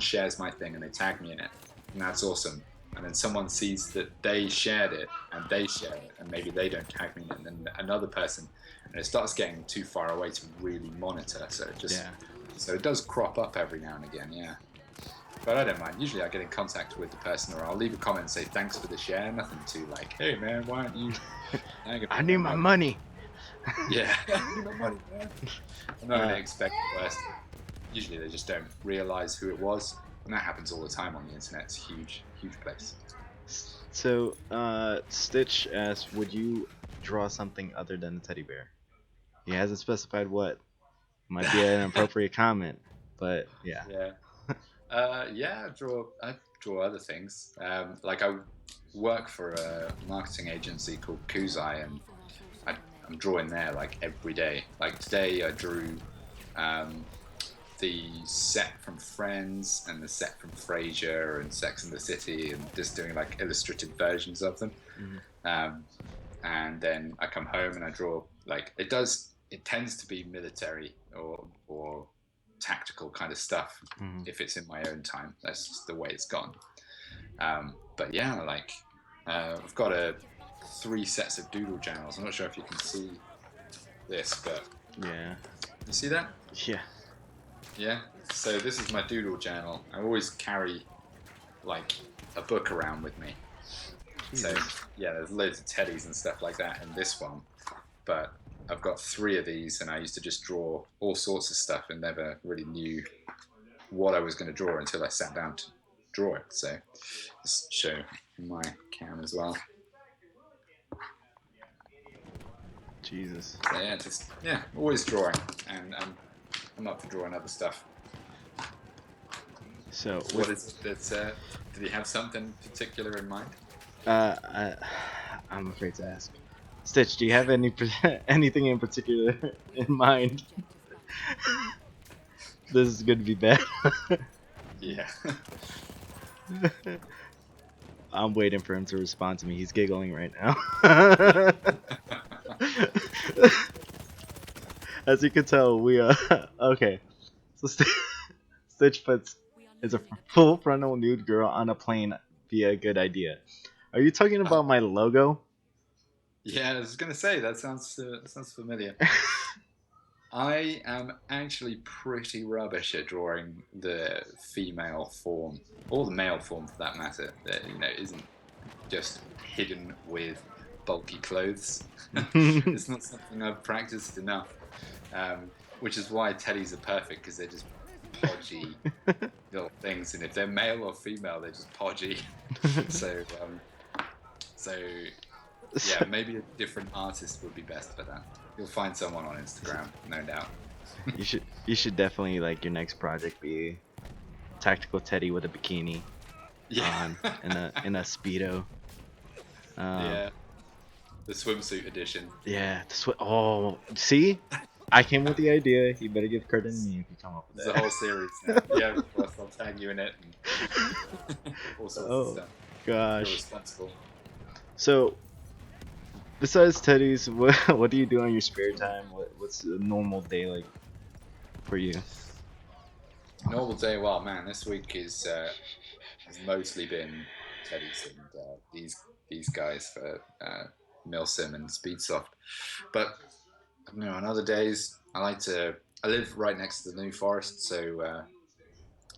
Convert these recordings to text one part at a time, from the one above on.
shares my thing and they tag me in it, and that's awesome. And then someone sees that they shared it and they share it, and maybe they don't tag me, and then another person, and it starts getting too far away to really monitor. Yeah. So it does crop up every now and again, yeah. But I don't mind. Usually I get in contact with the person, or I'll leave a comment and say thanks for the share. Nothing too like, hey man, why aren't you tagging I me? need I'm my not. money. Yeah, I need my money, man. I'm not going Uh, to expect the worst. Usually they just don't realize who it was, and that happens all the time on the internet. It's a huge, huge place. so, Stitch asks, would you draw something other than a teddy bear? He hasn't specified what. Might be an appropriate comment, but yeah. Yeah. Yeah, I draw other things. Like I work for a marketing agency called Kuzai, and I, I'm drawing there like every day. Like today, I drew um, the set from Friends and the set from Frasier and Sex and the City, and just doing like illustrative versions of them. Mhm. Um, and then I come home and I draw like it does. It tends to be military or tactical kind of stuff Mhm. if it's in my own time. That's just the way it's gone. But yeah, like I've got three sets of doodle journals. I'm not sure if you can see this, but Yeah. you see that? Yeah. Yeah. So this is my doodle journal. I always carry like a book around with me. So Jesus. yeah, there's loads of teddies and stuff like that in this one. But I've got three of these, and I used to just draw all sorts of stuff and never really knew what I was going to draw until I sat down to draw it. So just show my cam as well. Jesus. So yeah, just yeah, always drawing, and I'm up for drawing other stuff. So, What is it that? Did you have something particular in mind? I, I'm afraid to ask. Stitch, do you have anything in particular in mind? This is gonna be bad. Yeah. I'm waiting for him to respond to me. He's giggling right now. As you can tell, we okay. So Stitch puts is a full frontal nude girl on a plane via a good idea. Are you talking about my logo? Yeah, I was gonna say that sounds familiar. I am actually pretty rubbish at drawing the female form, or the male form for that matter. That isn't just hidden with bulky clothes. It's not something I've practiced enough, which is why teddies are perfect because they're just podgy little things, and if they're male or female, they're just podgy. So, so yeah, maybe a different artist would be best for that. You'll find someone on Instagram, no doubt. you should definitely like your next project be tactical Teddy with a bikini Yeah, on in a speedo. Um, yeah, the swimsuit edition. yeah. Oh, see, I came with the idea. You better give credit to me if you come up with There's a whole series now. that. Yeah, of course, I'll tag you in it and all sorts of Oh stuff. You're gosh. responsible. So besides Teddy's, what do you do on your spare time? What's a normal day like for you? Normal day, well, man, this week has mostly been Teddy's and these guys for Milsim and Speedsoft. But on other days, I live right next to the New Forest, so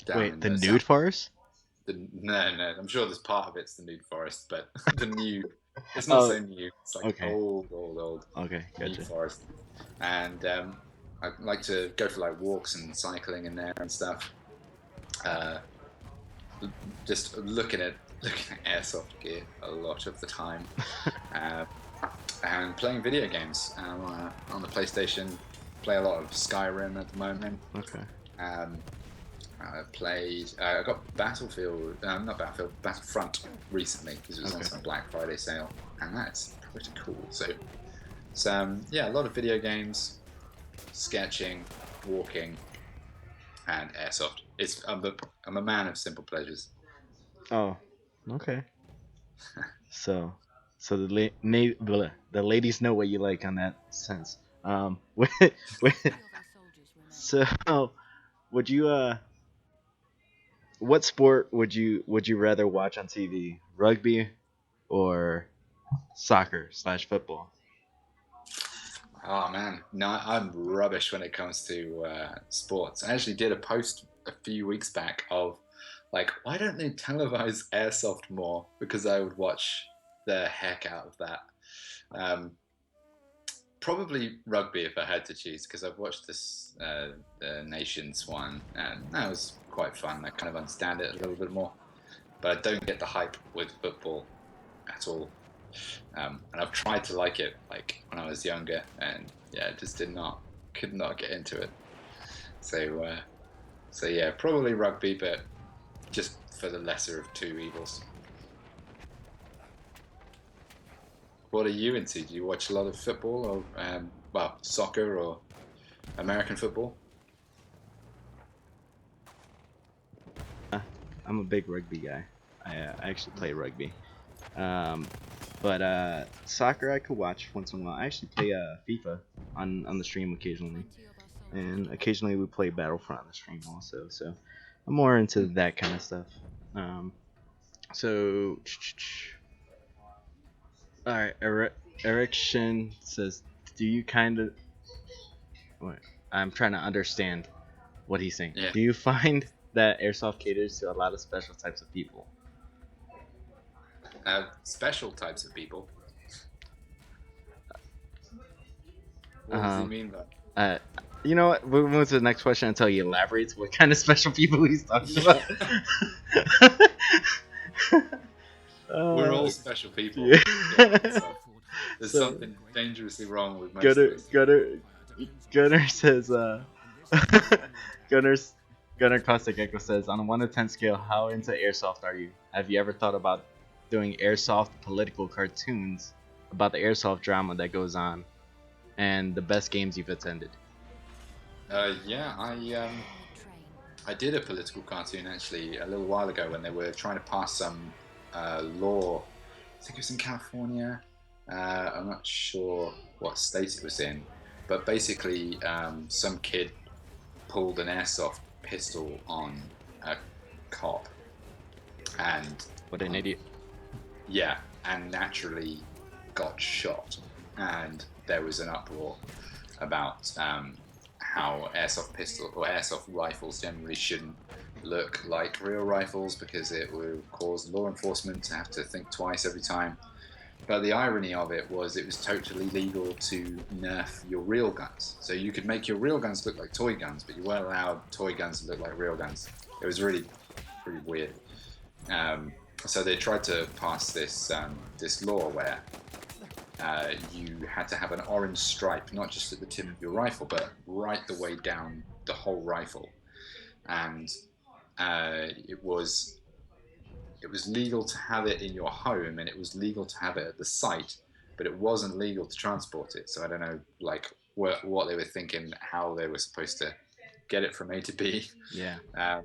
down Wait, in the the nude south. forest? No, I'm sure there's part of it's the New Forest, but the new, it's not Oh, so new. It's like okay, old okay, New gotcha. Forest, and I like to go for like walks and cycling in there and stuff. Uh, just looking at airsoft gear a lot of the time, uh, and playing video games on the PlayStation. Play a lot of Skyrim at the moment. Okay. Um, I played. I got Battlefield, not Battlefield, Battlefront recently because it was on Okay. some Black Friday sale, and that's pretty cool. So yeah, a lot of video games, sketching, walking, and airsoft. I'm a man of simple pleasures. Oh, okay. So, so the ladies know what you like on that sense. With, with, so would you what sport would you rather watch on TV? Rugby or soccer/football? Oh man, no, I'm rubbish when it comes to sports. I actually did a post a few weeks back of like, why don't they televise airsoft more? Because I would watch the heck out of that. Um, Probably rugby if I had to choose, because I've watched this the Nations one, and that was quite fun. I kind of understand it a little bit more, but I don't get the hype with football at all. And I've tried to like it, like when I was younger, and yeah, just could not get into it. So, so yeah, probably rugby, but just for the lesser of two evils. What are you into? Do you watch a lot of football, or well, soccer or American football? I'm a big rugby guy. I actually play rugby. Um, but soccer I could watch once in a while. I actually play FIFA on the stream occasionally, and occasionally we play Battlefront on the stream also. So I'm more into that kind of stuff. Um, so all right, Eric Shin says, "Do you kind of?" I'm trying to understand what he's saying. Yeah, Do you find that airsoft caters to a lot of special types of people? special types of people. What does he Um, mean by? uh, you know what? We'll move to the next question until he elaborates what kind of special people he's talking about. We're uh, all special people. yeah. Yeah, so there's So something dangerously wrong with most of Gunner us. Gunner Gunner says Gunner's Gunner Costa Gecko says, on a 1 to 10 scale, how into airsoft are you? Have you ever thought about doing airsoft political cartoons about the airsoft drama that goes on and the best games you've attended? Yeah, I did a political cartoon actually a little while ago when they were trying to pass some law. I think it was in California. I'm not sure what state it was in, but basically, some kid pulled an airsoft pistol on a cop, and What an um, idiot. yeah, and naturally got shot, and there was an uproar about how airsoft pistol or airsoft rifles generally shouldn't look like real rifles because it will cause law enforcement to have to think twice every time. But the irony of it was totally legal to nerf your real guns. So you could make your real guns look like toy guns, but you weren't allowed toy guns to look like real guns. It was really pretty weird. So they tried to pass this law where you had to have an orange stripe, not just at the tip of your rifle, but right the way down the whole rifle. And it was legal to have it in your home, and it was legal to have it at the site, but it wasn't legal to transport it. So I don't know, like what they were thinking, how they were supposed to get it from A to B. Yeah. Um,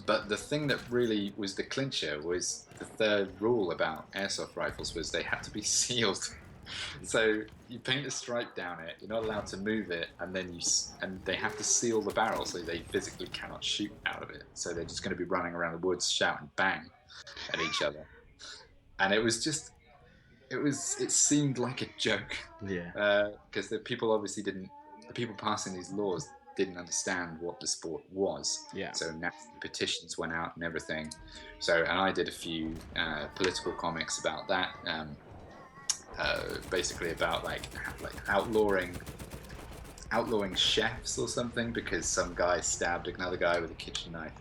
but the thing that really was the clincher was the third rule about airsoft rifles was they had to be sealed. So you paint a stripe down it. You're not allowed to move it, and then and they have to seal the barrel so they physically cannot shoot out of it. So they're just going to be running around the woods shouting bang at each other. And it seemed like a joke Yeah. because the people obviously didn't. The people passing these laws didn't understand what the sport was. Yeah. So naturally petitions went out and everything. So and I did a few political comics about that. Basically about like outlawing chefs or something because some guy stabbed another guy with a kitchen knife.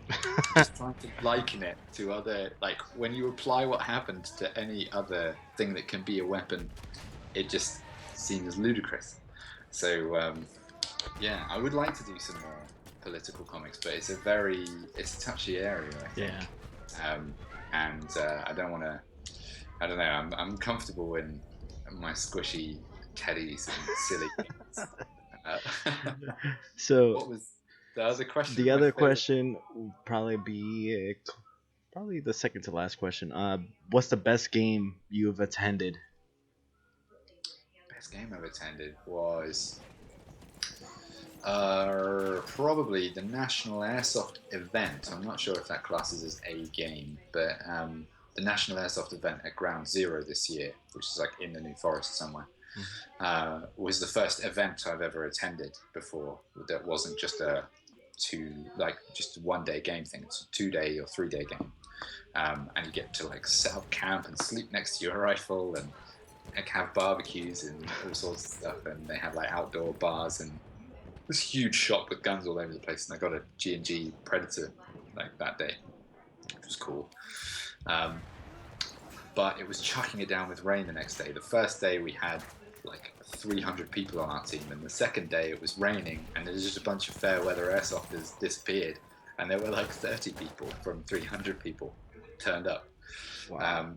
Just trying to liken it to other, like when you apply what happened to any other thing that can be a weapon, it just seems ludicrous. So yeah, I would like to do some more political comics, but it's a touchy area, I think. Yeah. Um, and I don't want to. I don't know. I'm comfortable in my squishy teddies and silly things. Uh, So what was the other question? the My other favorite question will probably be probably the second to last question. What's the best game you've attended? best game I've attended was Probably the National Airsoft event. I'm not sure if that classes as a game, but the National Airsoft event at Ground Zero this year, which is like in the New Forest somewhere, was the first event I've ever attended before that wasn't just just 1 day game thing. It's a 2 day or 3 day game, and you get to like set up camp and sleep next to your rifle and like, have barbecues and all sorts of stuff. And they have like outdoor bars and this huge shop with guns all over the place. And I got a G&G Predator like that day, which was cool. But it was chucking it down with rain the next day. The first day we had like 300 people on our team, and the second day it was raining, and there was just a bunch of fair weather airsofters disappeared, and there were like 30 people from 300 people turned up. Wow.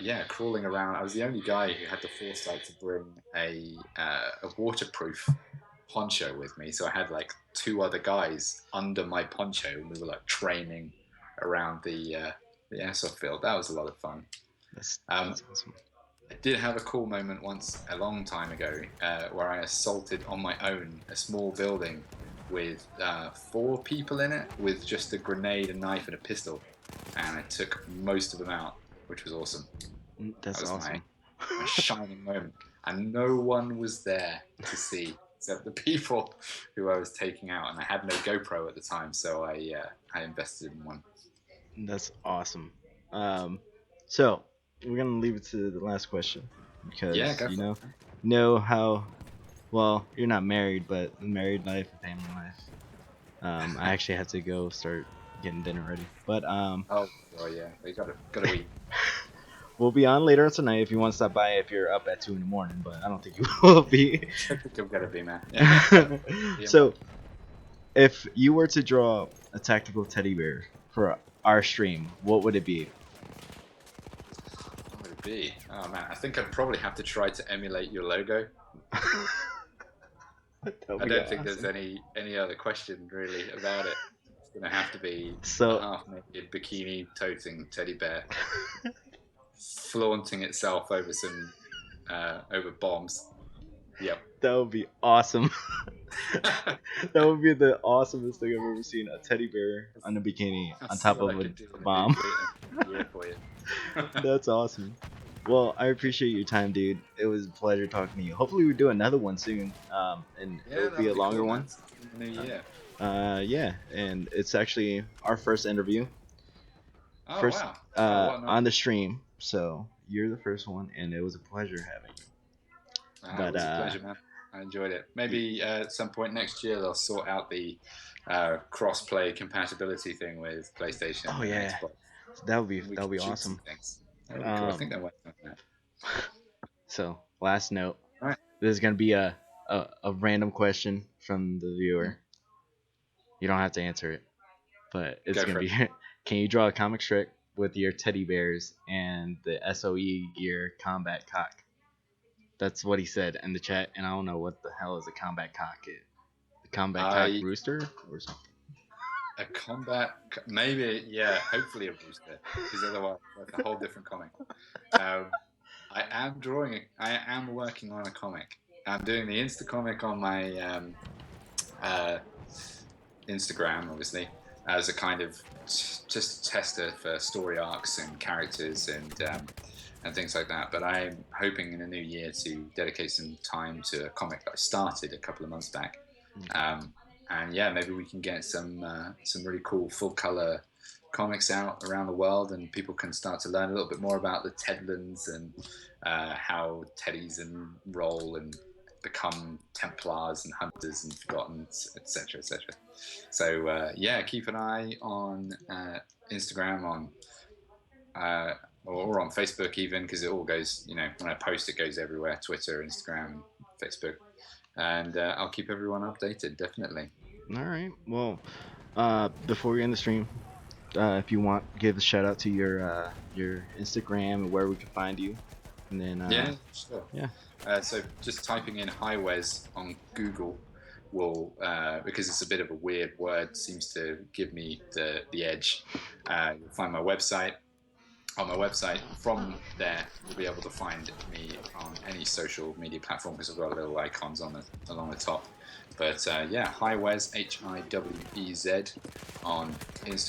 Yeah, crawling around. I was the only guy who had the foresight to bring a waterproof poncho with me, so I had like two other guys under my poncho, and we were like training around the airsoft field. That was a lot of fun. That's awesome. I did have a cool moment once a long time ago where I assaulted on my own a small building with 4 people in it with just a grenade, a knife, and a pistol, and I took most of them out, which was awesome. That's that was awesome. my shining moment, and no one was there to see except the people who I was taking out, and I had no GoPro at the time, so I invested in one. That's awesome. So we're gonna leave it to the last question Yeah, because go for it. know how well you're not married, but the married life and family life. I actually have to go start getting dinner ready, but Oh, yeah, we gotta eat. we'll be on later tonight if you want to stop by if you're up at 2 in the morning, but I don't think you will be. I think I'm gonna be, man. Yeah. So if you were to draw a tactical teddy bear for our stream, what would it be? What would it be? Oh man, I think I'd probably have to try to emulate your logo. I don't think there's any other question really about it. It's gonna have to be a So half-naked bikini toting teddy bear flaunting itself over some over bombs. Yep. that would be awesome. That would be the awesomest thing I've ever seen. A teddy bear on a bikini on That's top what of I a could do in a bomb. year for you. That's awesome. Well, I appreciate your time, dude. It was a pleasure talking to you. Hopefully, we do another one soon. And Yeah, it'll be a that'd be longer cool, one. man. In the new year. Yeah, and it's actually our first interview, Oh first wow. Oh, what an on honor. the stream. So you're the first one, and it was a pleasure having you. It But was a pleasure, man. I enjoyed it. Maybe at some point next year they'll sort out the cross-play compatibility thing with PlayStation oh and yeah, Xbox. that We would can be shoot some awesome. things. That would be cool. I Um, think they're working on that. so last note, All right, this is gonna be a random question from the viewer. You don't have to answer it, but it's go gonna for it. be: Can you draw a comic strip with your teddy bears and the SOE gear combat cock? That's what he said in the chat, and I don't know what the hell is a combat cock. The combat cock I rooster or something. a combat, maybe, yeah. Hopefully a booster, because otherwise that's a whole different comic. Um, I am drawing. I am working on a comic. I'm doing the Insta comic on my uh, Instagram, obviously, as a kind of just tester for story arcs and characters and things like that. But I'm hoping in the new year to dedicate some time to a comic that I started a couple of months back. And yeah, maybe we can get some really cool full color comics out around the world, and people can start to learn a little bit more about the Tedlands and how Teddies and roll and become Templars and hunters and forgotten, etc., etc. So yeah, keep an eye on Instagram, on or on Facebook even, because it all goes. You know, when I post, it goes everywhere: Twitter, Instagram, Facebook, and I'll keep everyone updated. Definitely. All right. Well, before we end the stream, if you want, give a shout out to your Instagram and where we can find you, and then Yeah, sure. yeah. So just typing in Hiwez on Google will, because it's a bit of a weird word, seems to give me the edge. You'll find my website, on my website. From there, you'll be able to find me on any social media platform because I've got little icons on along the top. But yeah, Hiwez, Hiwez on Instagram.